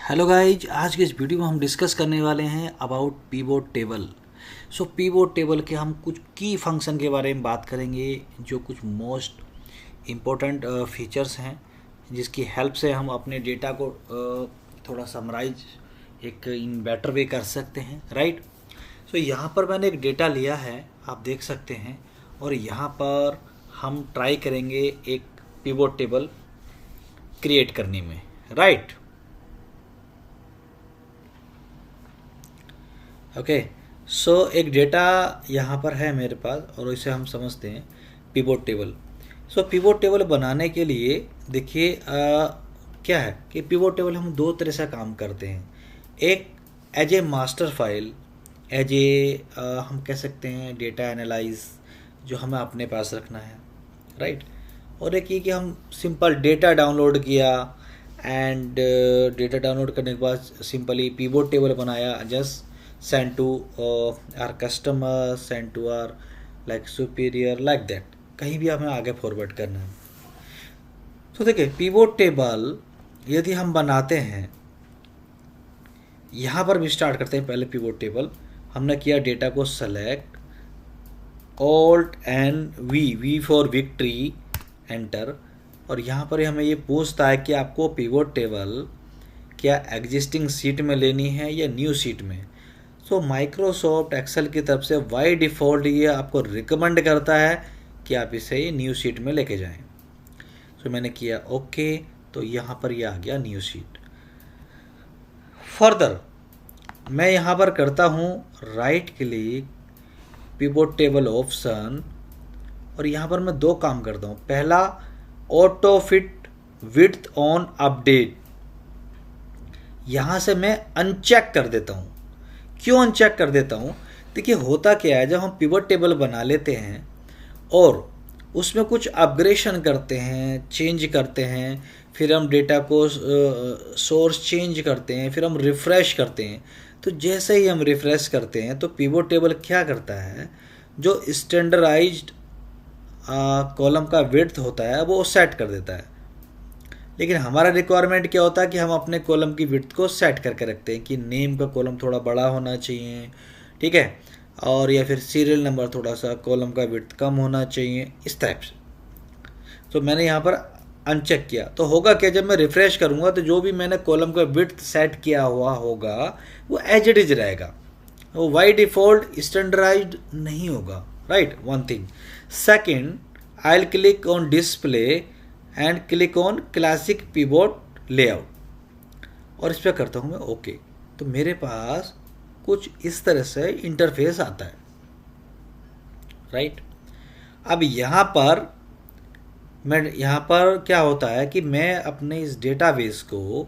Hello guys, आज के इस वीडियो में हम डिस्कस करने वाले हैं about pivot table. Pivot table के हम कुछ की फंक्शन के बारे में बात करेंगे, जो कुछ मोस्ट इम्पोर्टेंट फीचर्स हैं जिसकी हेल्प से हम अपने डेटा को थोड़ा समराइज एक इन बेटर वे कर सकते हैं, राइट। यहाँ पर मैंने एक डेटा लिया है, आप देख सकते हैं, और यहाँ पर हम ट्राई करेंगे एक पीवोट टेबल क्रिएट करने में, राइट। ओके, एक डेटा यहाँ पर है मेरे पास और इसे हम समझते हैं पिवोट टेबल। पिवोट टेबल बनाने के लिए देखिए क्या है कि पिवोट टेबल हम दो तरह से काम करते हैं। एक as a master file, as a हम कह सकते हैं डेटा एनालाइज, जो हमें अपने पास रखना है, राइट। और एक ये कि हम सिंपल डेटा डाउनलोड किया एंड डेटा डाउनलोड करने के बाद सिंपली पिवोट टेबल बनाया, just send to our customer, send to our like superior, like that, कहीं भी हमें आगे फॉरवर्ड करना है। देखिए पिवोट टेबल यदि हम बनाते हैं, यहाँ पर भी स्टार्ट करते हैं। पहले पिवोट टेबल हमने किया, डेटा को select, alt and V for victory, enter. और यहाँ पर हमें ये पूछता है कि आपको पिवोट टेबल क्या एग्जिस्टिंग सीट में लेनी है या न्यू सीट में। माइक्रोसॉफ्ट एक्सेल की तरफ से बाय डिफ़ॉल्ट ये आपको रिकमेंड करता है कि आप इसे न्यू शीट में लेके जाएं। मैंने किया ओके, तो यहाँ पर ये आ गया न्यू शीट। फर्दर मैं यहाँ पर करता हूँ right click, pivot table option, और यहाँ पर मैं दो काम करता हूँ। पहला, auto fit width on update, यहाँ से मैं अनचेक कर देता हूँ। क्यों अनचेक कर देता हूँ? देखिए होता क्या है, जब हम पिवट टेबल बना लेते हैं और उसमें कुछ अपग्रेडेशन करते हैं, चेंज करते हैं, फिर हम डेटा को सोर्स चेंज करते हैं, फिर हम रिफ़्रेश करते हैं, तो जैसे ही हम रिफ़्रेश करते हैं तो पिवट टेबल क्या करता है, जो स्टैंडर्डाइज्ड कॉलम का विड्थ होता है वो सेट कर देता है। लेकिन हमारा रिक्वायरमेंट क्या होता है कि हम अपने कॉलम की विड्थ को सेट करके रखते हैं कि नेम का कॉलम थोड़ा बड़ा होना चाहिए, ठीक है, और या फिर सीरियल नंबर थोड़ा सा कॉलम का विड्थ कम होना चाहिए, इस टाइप से। मैंने यहाँ पर अनचेक किया, तो होगा क्या, जब मैं रिफ़्रेश करूँगा तो जो भी मैंने कॉलम का विड्थ सेट किया हुआ होगा वो एज इट इज रहेगा, वो बाय डिफ़ॉल्ट स्टैंडर्डाइज्ड नहीं होगा, right. One thing. Second, I will click on display and click on classic pivot layout, और इस पर करता हूँ मैं ओके। तो मेरे पास कुछ इस तरह से इंटरफेस आता है, राइट। अब यहाँ पर क्या होता है कि मैं अपने इस डेटाबेस को,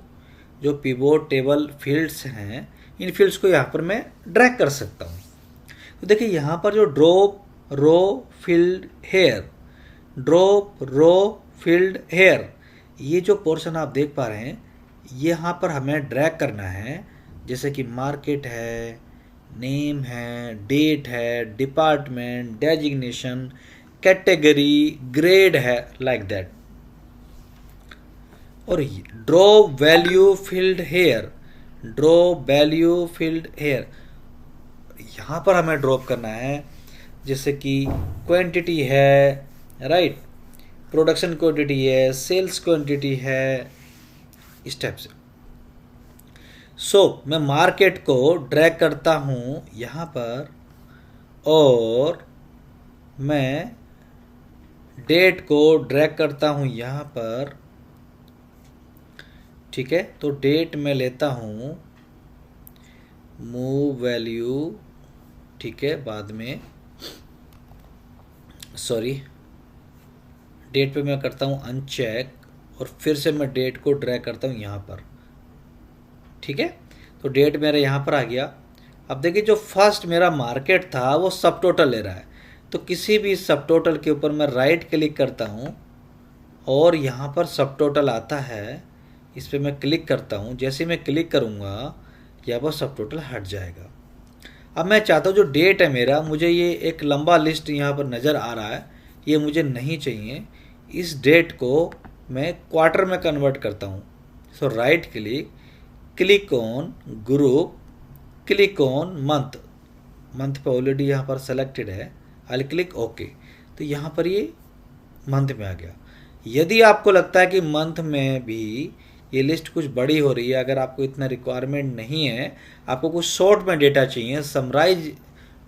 जो पिवोट टेबल फील्ड्स हैं, इन फील्ड्स को यहाँ पर मैं ड्रैग कर सकता हूँ। तो देखिए यहाँ पर जो drop row field hair, drop row field hair, ये जो पोर्शन आप देख पा रहे हैं, यहाँ पर हमें ड्रैग करना है। जैसे कि मार्केट है, नेम है, डेट है, डिपार्टमेंट, डेजिग्नेशन, कैटेगरी, ग्रेड है, लाइक दैट। और draw value field here, draw value field here, यहाँ पर हमें ड्रॉप करना है। जैसे कि क्वांटिटी है, राइट, प्रोडक्शन क्वांटिटी है, सेल्स क्वांटिटी है, इस टाइप से। मैं मार्केट को ड्रैग करता हूँ यहाँ पर, और मैं डेट को ड्रैग करता हूँ यहाँ पर, ठीक है। तो डेट में लेता हूँ, मूव वैल्यू, ठीक है, बाद में सॉरी, डेट पे मैं करता हूँ अनचेक, और फिर से मैं डेट को ड्रैग करता हूँ यहाँ पर, ठीक है। तो डेट मेरा यहाँ पर आ गया। अब देखिए जो फर्स्ट मेरा मार्केट था वो सब टोटल ले रहा है, तो किसी भी सब टोटल के ऊपर मैं राइट क्लिक करता हूँ और यहाँ पर सब टोटल आता है, इस पर मैं क्लिक करता हूँ। जैसे मैं क्लिक करूँगा यहाँ पर सब टोटल हट जाएगा। अब मैं चाहता हूँ जो डेट है मेरा, मुझे ये एक लंबा लिस्ट यहाँ पर नज़र आ रहा है, ये मुझे नहीं चाहिए। इस डेट को मैं क्वार्टर में कन्वर्ट करता हूँ। Right click, click on group, click on month, month पे ऑलरेडी यहाँ पर सेलेक्टेड है, आई क्लिक ओके। तो यहाँ पर ये मंथ में आ गया। यदि आपको लगता है कि मंथ में भी ये लिस्ट कुछ बड़ी हो रही है, अगर आपको इतना रिक्वायरमेंट नहीं है, आपको कुछ शॉर्ट में डेटा चाहिए, समराइज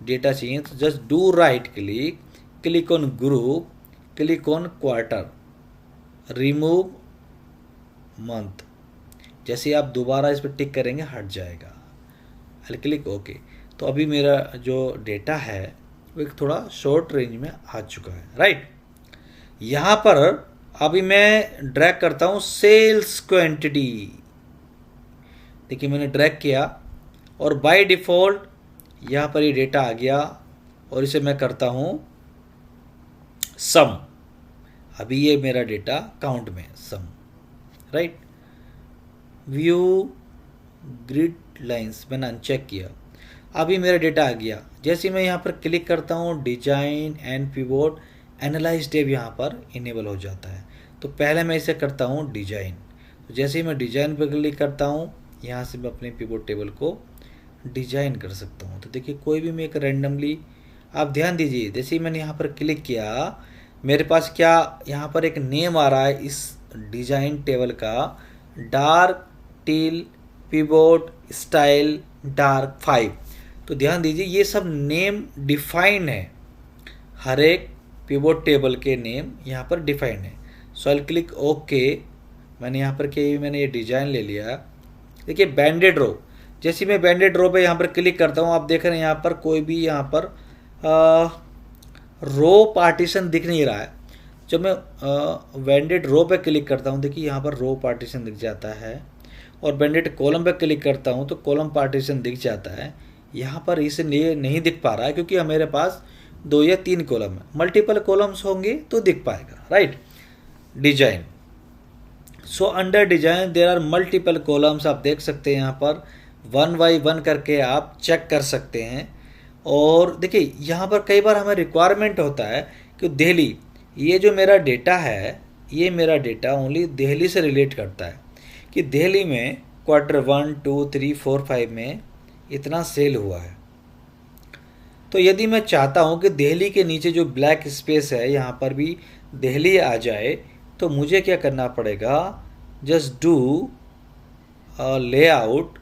डेटा चाहिए, तो just do right click, click on group, click on quarter, remove month. जैसे आप दोबारा इस पर टिक करेंगे हट जाएगा, आई क्लिक ओके। तो अभी मेरा जो डेटा है वो एक थोड़ा शॉर्ट रेंज में आ चुका है, राइट। यहाँ पर अभी मैं ड्रैग करता हूँ सेल्स क्वांटिटी। देखिए मैंने ड्रैग किया और बाय डिफ़ॉल्ट यहाँ पर ये डेटा आ गया और इसे मैं करता हूँ सम। अभी ये मेरा डेटा काउंट में सम, राइट। व्यू ग्रिड लाइंस मैंने अनचेक किया, अभी मेरा डेटा आ गया। जैसे मैं यहाँ पर क्लिक करता हूँ डिजाइन एंड पिवोट, एनालाइज टेब यहाँ पर इनेबल हो जाता है। तो पहले मैं इसे करता हूँ डिजाइन। तो जैसे ही मैं डिजाइन पर क्लिक करता हूँ, यहाँ से मैं अपने पिवोट टेबल को डिजाइन कर सकता हूँ। तो देखिए कोई भी मैं एक रैंडमली, आप ध्यान दीजिए, जैसे ही मैंने यहाँ पर क्लिक किया मेरे पास क्या यहाँ पर एक नेम आ रहा है इस डिजाइन टेबल का, dark teal pivot style dark 5। तो ध्यान दीजिए ये सब नेम डिफाइन है, हर एक पिवोट टेबल के नेम यहाँ पर डिफाइन है। सो आई क्लिक ओके। मैंने यहाँ पर मैंने ये डिजाइन ले लिया। देखिए बैंडेड रो, जैसे मैं बैंडेड रो पे यहाँ पर क्लिक करता हूँ, आप देख रहे हैं यहाँ पर कोई भी यहाँ पर रो पार्टीशन दिख नहीं रहा है। जब मैं बैंडेड रो पे क्लिक करता हूँ, देखिए यहाँ पर रो पार्टीशन दिख जाता है, और बैंडेड कॉलम पे क्लिक करता हूँ तो कॉलम पार्टीशन दिख जाता है। यहाँ पर इसे नहीं दिख पा रहा है क्योंकि मेरे पास 2 या 3 कॉलम है, मल्टीपल कॉलम्स होंगे तो दिख पाएगा, right. Design, so under design there are multiple columns, आप देख सकते हैं यहाँ पर 1 बाय 1 करके आप चेक कर सकते हैं। और देखिए यहाँ पर कई बार हमें रिक्वायरमेंट होता है कि दिल्ली, ये जो मेरा डेटा है ये मेरा डेटा ओनली दिल्ली से रिलेट करता है कि दिल्ली में क्वार्टर 1, 2, 3, 4, 5 में इतना सेल हुआ है। तो यदि मैं चाहता हूँ कि दिल्ली के नीचे जो ब्लैक स्पेस है यहाँ पर भी दिल्ली आ जाए, तो मुझे क्या करना पड़ेगा, just do layout,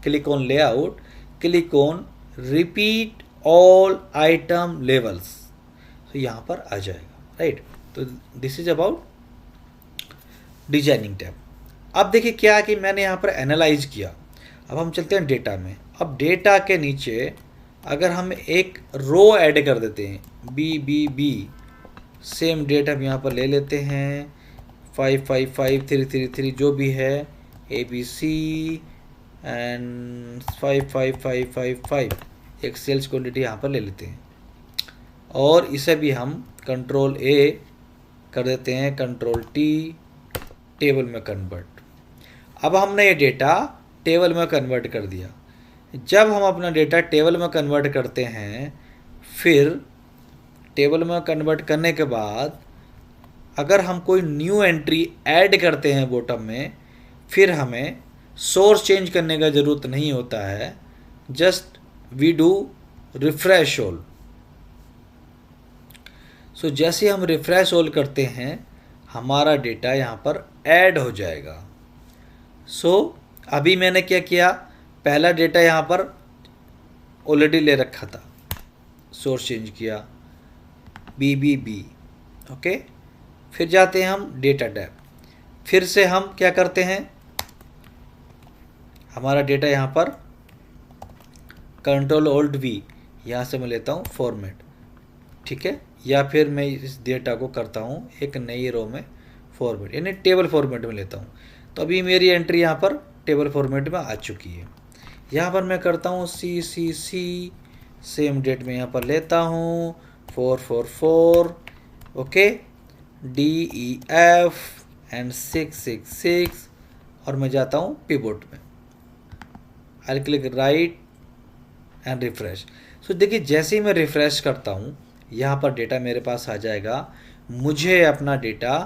click on layout, click on repeat all item levels, तो यहाँ पर आ जाएगा, राइट। तो this is about designing tab. अब देखिए क्या है कि मैंने यहाँ पर एनालाइज किया। अब हम चलते हैं डेटा में। अब डेटा के नीचे अगर हम एक रो ऐड कर देते हैं, B B B, same date हम यहाँ पर ले लेते हैं, 5 5 5 3 3 3 जो भी है, ए बी सी एंड 5 5 5 5 5, एक सेल्स क्वांटिटी यहाँ पर ले लेते हैं और इसे भी हम कंट्रोल ए कर देते हैं, कंट्रोल टी, टेबल में कन्वर्ट। अब हमने ये डेटा टेबल में कन्वर्ट कर दिया। जब हम अपना डेटा टेबल में कन्वर्ट करते हैं, फिर टेबल में कन्वर्ट करने के बाद अगर हम कोई न्यू एंट्री ऐड करते हैं बॉटम में, फिर हमें सोर्स चेंज करने का ज़रूरत नहीं होता है, just we do refresh all. So जैसे हम रिफ्रेश ऑल करते हैं हमारा डेटा यहाँ पर ऐड हो जाएगा। सो अभी मैंने क्या किया, पहला डेटा यहाँ पर ऑलरेडी ले रखा था, सोर्स चेंज किया, बी बी बी, ओके। फिर जाते हैं हम डेटा टैब, फिर से हम क्या करते हैं, हमारा डेटा यहाँ पर कंट्रोल ऑल्ट वी, यहाँ से मैं लेता हूँ फॉर्मेट, ठीक है, या फिर मैं इस डेटा को करता हूँ एक नई रो में फॉर्मेट, यानी टेबल फॉर्मेट में लेता हूँ। तो अभी मेरी एंट्री यहाँ पर टेबल फॉर्मेट में आ चुकी है। यहाँ पर मैं करता हूँ सी सी सी, सेम डेट में यहाँ पर लेता हूँ 444, okay, D E F and 666, और मैं जाता हूँ पिवोट में, I click right and refresh. So देखिए जैसे ही मैं रिफ्रेश करता हूँ यहाँ पर डेटा मेरे पास आ जाएगा। मुझे अपना डेटा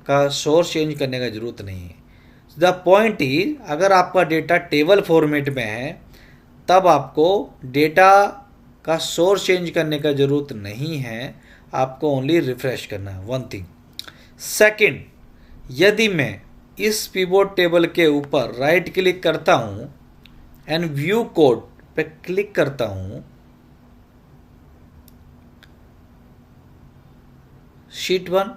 का सोर्स चेंज करने का ज़रूरत नहीं है। द पॉइंट इज, अगर आपका डेटा टेबल फॉर्मेट में है तब आपको डेटा का सोर्स चेंज करने का ज़रूरत नहीं है, आपको ओनली रिफ्रेश करना है, वन थिंग। सेकंड, यदि मैं इस पिवोट टेबल के ऊपर राइट क्लिक करता हूँ एंड व्यू कोड पे क्लिक करता हूँ, शीट 1,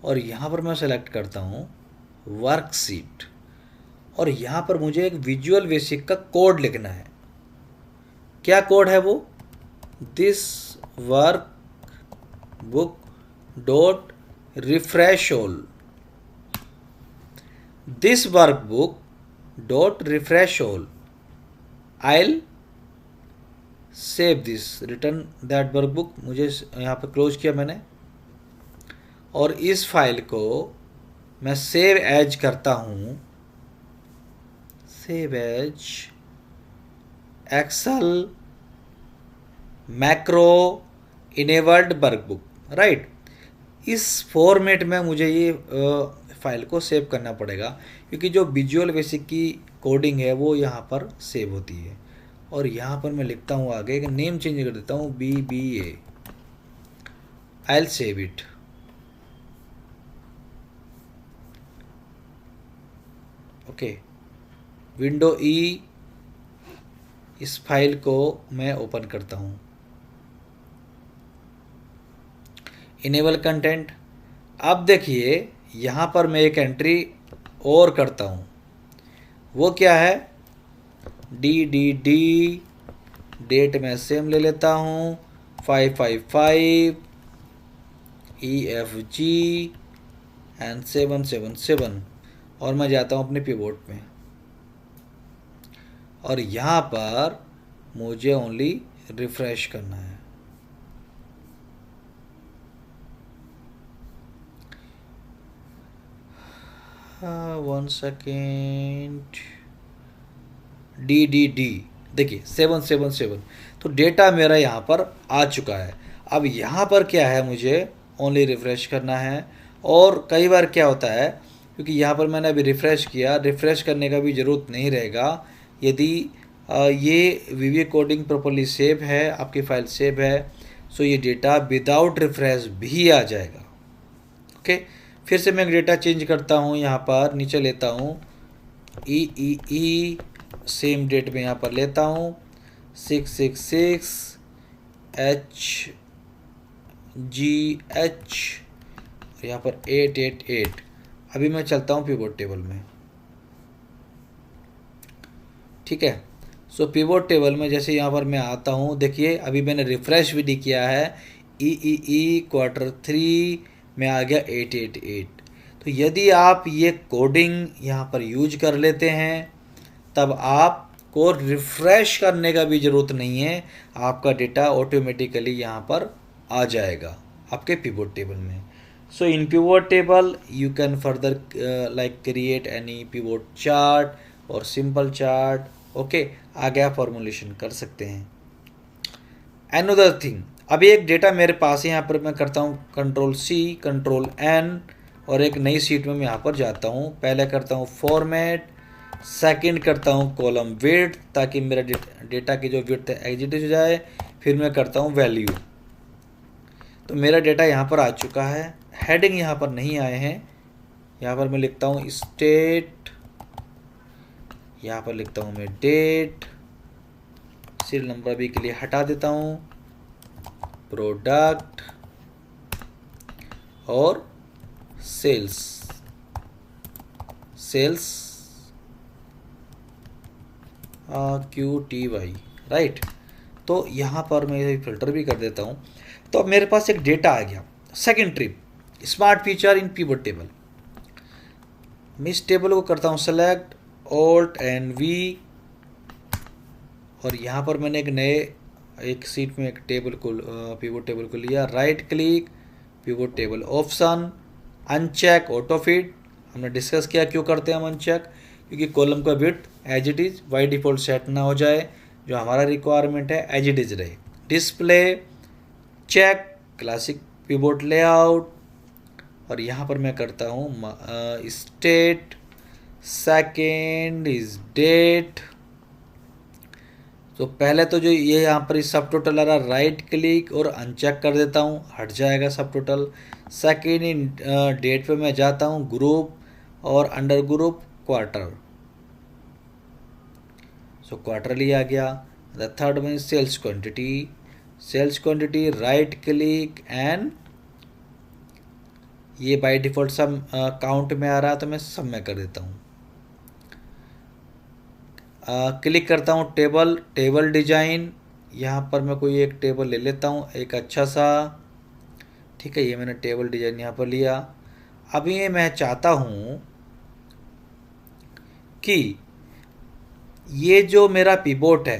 और यहाँ पर मैं सेलेक्ट करता हूँ वर्कशीट, और यहाँ पर मुझे एक विजुअल बेसिक का कोड लिखना है। क्या कोड है वो? This workbook dot refresh all, this workbook dot refresh all, I'll save this, return that workbook, मुझे यहाँ पर क्लोज किया मैंने, और इस फाइल को मैं सेव एज करता हूँ, save as Excel macro enabled workbook, right. इस फॉर्मेट में मुझे ये फाइल को सेव करना पड़ेगा, क्योंकि जो विजुअल बेसिक की कोडिंग है वो यहाँ पर सेव होती है। और यहाँ पर मैं लिखता हूँ आगे, नेम चेंज कर देता हूँ BBA, I will save it. Okay, window E, इस फाइल को मैं ओपन करता हूँ, इनेबल कंटेंट। अब देखिए यहाँ पर मैं एक एंट्री और करता हूँ, वो क्या है? DDD, डेट में सेम ले लेता हूँ, 555 EFG एंड 777, और मैं जाता हूँ अपने पिवोट में, और यहाँ पर मुझे ओनली रिफ्रेश करना है। वन सेकेंड, DDD, देखिए 777, तो डेटा मेरा यहाँ पर आ चुका है। अब यहाँ पर क्या है, मुझे ओनली रिफ्रेश करना है। और कई बार क्या होता है, क्योंकि यहाँ पर मैंने अभी रिफ्रेश किया, रिफ्रेश करने का भी ज़रूरत नहीं रहेगा यदि ये VBA कोडिंग प्रॉपर्ली सेव है, आपकी फाइल सेव है, सो ये डेटा विदाउट रिफ्रेश भी आ जाएगा। ओके, फिर से मैं डेटा चेंज करता हूँ, यहाँ पर नीचे लेता हूँ EEE, सेम डेट में यहाँ पर लेता हूँ 666 HGH, यहाँ पर 888। अभी मैं चलता हूँ पिवोट टेबल में, ठीक है। सो पिवोट टेबल में जैसे यहाँ पर मैं आता हूँ, देखिए अभी मैंने रिफ्रेश भी नहीं किया है, EEE Q3 में आ गया 888। तो यदि आप ये कोडिंग यहाँ पर यूज कर लेते हैं तब आपको रिफ्रेश करने का भी ज़रूरत नहीं है, आपका डेटा ऑटोमेटिकली यहाँ पर आ जाएगा आपके पिवोट टेबल में। So in pivot table you can further like create any pivot chart और सिंपल चार्ट। ओके, आगे आप फॉर्मुलेशन कर सकते हैं। अनदर थिंग, अभी एक डेटा मेरे पास है, यहाँ पर मैं करता हूँ Ctrl+C Ctrl+N, और एक नई सीट में मैं यहाँ पर जाता हूँ। पहले करता हूँ फॉर्मेट, सेकंड करता हूँ कॉलम विड्थ, ताकि मेरा डेटा की जो विड्थ है एग्जिट हो जाए। फिर मैं करता हूँ वैल्यू, तो मेरा डेटा यहाँ पर आ चुका है। हेडिंग यहाँ पर नहीं आए हैं, यहाँ पर मैं लिखता हूँ स्टेट, यहाँ पर लिखता हूँ मैं डेट, सीरियल नंबर भी के लिए हटा देता हूँ, प्रोडक्ट और सेल्स QTY, राइट। तो यहाँ पर मैं फिल्टर भी कर देता हूँ। तो अब मेरे पास एक डेटा आ गया। Second trip, smart feature in pivot table. मैं इस टेबल को करता हूँ सेलेक्ट, Alt and V, और यहाँ पर मैंने एक सीट में एक टेबल को पिवट टेबल को लिया, right click, pivot table option, uncheck auto fit. हमने डिस्कस किया क्यों करते हैं हम अनचेक, क्योंकि कॉलम का width as it is by default set ना हो जाए, जो हमारा रिक्वायरमेंट है एज इट इज़ रहे। Display check, classic pivot layout, और यहाँ पर मैं करता हूँ स्टेट सेकेंड इज डेट। तो पहले तो जो ये यहाँ पर सब टोटल आ रहा, राइट क्लिक और अनचेक कर देता हूँ, हट जाएगा सब टोटल। सेकेंड इन डेट पे मैं जाता हूँ ग्रुप और under group quarter, so quarterly आ गया। The third one sales quantity, sales quantity right click and ये बाय डिफ़ॉल्ट सब काउंट में आ रहा है तो मैं सब में कर देता हूँ। क्लिक करता हूँ टेबल, टेबल डिजाइन, यहाँ पर मैं कोई एक टेबल ले लेता हूँ, एक अच्छा सा, ठीक है, ये मैंने टेबल डिजाइन यहाँ पर लिया। अब ये मैं चाहता हूँ कि ये जो मेरा पिवोट है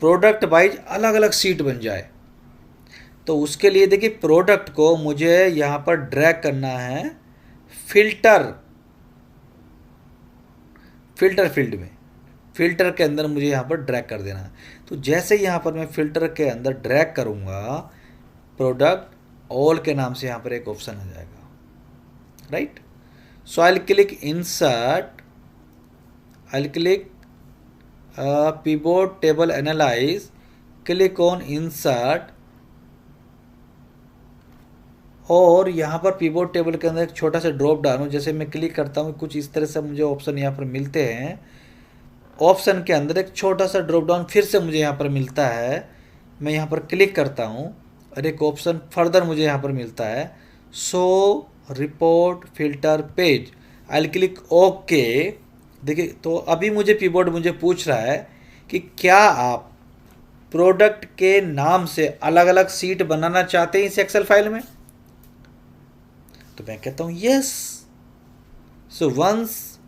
प्रोडक्ट वाइज अलग अलग सीट बन जाए। तो उसके लिए देखिए प्रोडक्ट को मुझे यहाँ पर ड्रैग करना है फिल्टर फील्ड में, फिल्टर के अंदर मुझे यहाँ पर ड्रैग कर देना है। तो जैसे यहाँ पर मैं फिल्टर के अंदर ड्रैग करूँगा, प्रोडक्ट ऑल के नाम से यहाँ पर एक ऑप्शन आ जाएगा, right. So I will click insert, I will click pivot table analyse, click on insert, और यहाँ पर पिवोट टेबल के अंदर एक छोटा सा ड्रॉप डाउन, जैसे मैं क्लिक करता हूँ कुछ इस तरह से मुझे ऑप्शन यहाँ पर मिलते हैं। ऑप्शन के अंदर एक छोटा सा ड्रॉप डाउन फिर से मुझे यहाँ पर मिलता है, मैं यहाँ पर क्लिक करता हूँ और एक ऑप्शन फर्दर मुझे यहाँ पर मिलता है, show report filter page. I will click okay. देखिए तो अभी मुझे पिवोट मुझे पूछ रहा है कि क्या आप प्रोडक्ट के नाम से अलग अलग सीट बनाना चाहते हैं इस एक्सेल फाइल में, तो मैं कहता हूँ yes. So once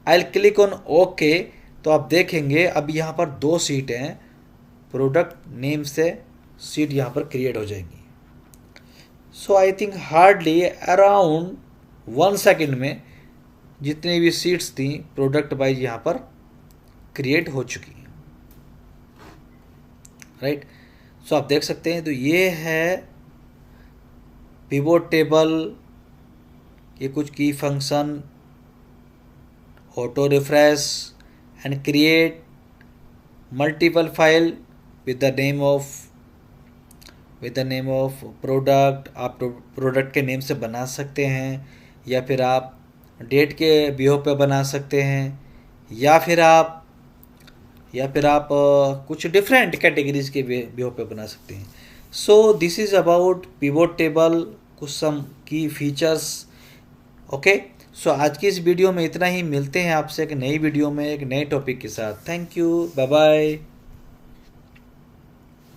I will click on okay, तो आप देखेंगे अब यहाँ पर 2 सीट हैं, प्रोडक्ट नेम से सीट यहाँ पर क्रिएट हो जाएंगी। So I think hardly around 1 second में जितनी भी सीट्स थी प्रोडक्ट वाइज यहाँ पर क्रिएट हो चुकी हैं, राइट। सो आप देख सकते हैं, तो ये है पिवोट टेबल, ये कुछ की function, auto refresh and create multiple file with the name of product. आप प्रोडक्ट के नेम से बना सकते हैं, या फिर आप डेट के बिहो पे बना सकते हैं, या फिर आप कुछ डिफरेंट कैटेगरीज के बिहो पे बना सकते हैं। So this is about pivot table, कुछ सम की फीचर्स। ओके, सो आज की इस वीडियो में इतना ही। मिलते हैं आपसे एक नई वीडियो में एक नए टॉपिक के साथ। Thank you, bye bye.